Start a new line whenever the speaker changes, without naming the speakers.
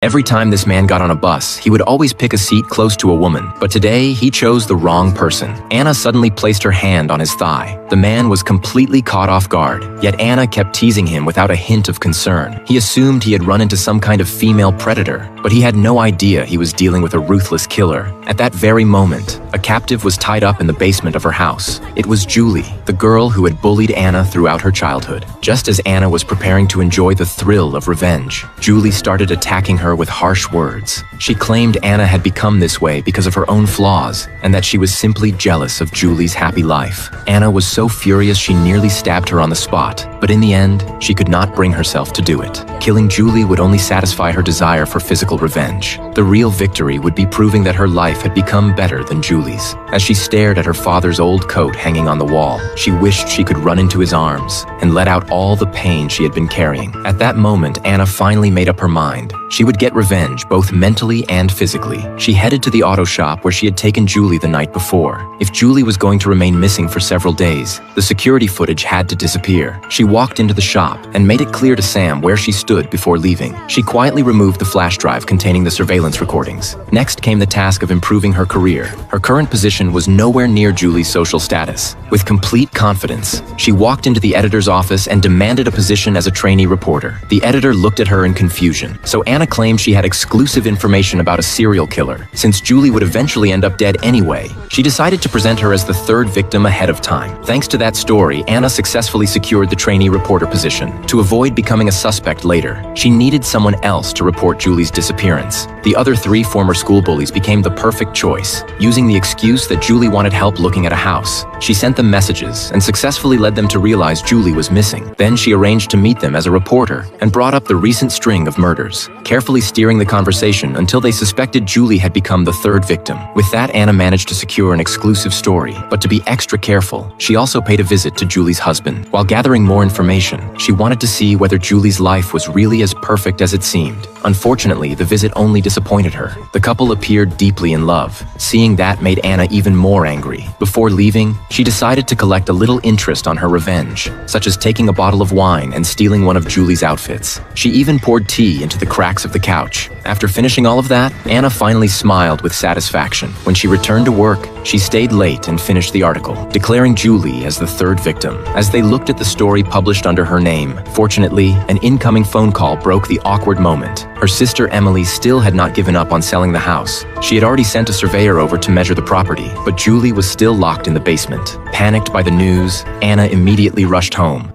Every time this man got on a bus, he would always pick a seat close to a woman, but today he chose the wrong person. Anna suddenly placed her hand on his thigh. The man was completely caught off guard, yet Anna kept teasing him without a hint of concern. He assumed he had run into some kind of female predator, but he had no idea he was dealing with a ruthless killer. At that very moment, a captive was tied up in the basement of her house. It was Julie, the girl who had bullied Anna throughout her childhood. Just as Anna was preparing to enjoy the thrill of revenge, Julie started attacking her with harsh words. She claimed Anna had become this way because of her own flaws, and that she was simply jealous of Julie's happy life. Anna was so furious she nearly stabbed her on the spot, but in the end, she could not bring herself to do it. Killing Julie would only satisfy her desire for physical revenge. The real victory would be proving that her life had become better than Julie's. As she stared at her father's old coat hanging on the wall, she wished she could run into his arms and let out all the pain she had been carrying. At that moment, Anna finally made up her mind. She would get revenge, both mentally and physically. She headed to the auto shop where she had taken Julie the night before. If Julie was going to remain missing for several days, the security footage had to disappear. She walked into the shop and made it clear to Sam where she stood before leaving. She quietly removed the flash drive containing the surveillance recordings. Next came the task of improving her career. Her current position was nowhere near Julie's social status. With complete confidence, she walked into the editor's office and demanded a position as a trainee reporter. The editor looked at her in confusion, so Anna claimed she had exclusive information about a serial killer. Since Julie would eventually end up dead anyway, she decided to present her as the third victim ahead of time. Thanks to that story, Anna successfully secured the trainee reporter position. To avoid becoming a suspect later, she needed someone else to report Julie's disappearance. The other three former school bullies became the perfect choice. Using the excuse that Julie wanted help looking at a house, she sent them messages and successfully led them to realize Julie was missing. Then she arranged to meet them as a reporter and brought up the recent string of murders, carefully steering the conversation until they suspected Julie had become the third victim. With that, Anna managed to secure an exclusive story, but to be extra careful, she also paid a visit to Julie's husband. While gathering more information, she wanted to see whether Julie's life was really as perfect as it seemed. Unfortunately, the visit only disappointed her. The couple appeared deeply in love. Seeing that made Anna even more angry. Before leaving, she decided to collect a little interest on her revenge, such as taking a bottle of wine and stealing one of Julie's outfits. She even poured tea into the cracks of the couch. After finishing all of that, Anna finally smiled with satisfaction. When she returned to work, she stayed late and finished the article, declaring Julie as the third victim. As they looked at the story published under her name, fortunately, an incoming phone call broke the awkward moment. Her sister Emily still had not given up on selling the house. She had already sent a surveyor over to measure the property, but Julie was still locked in the basement. Panicked by the news, Anna immediately rushed home.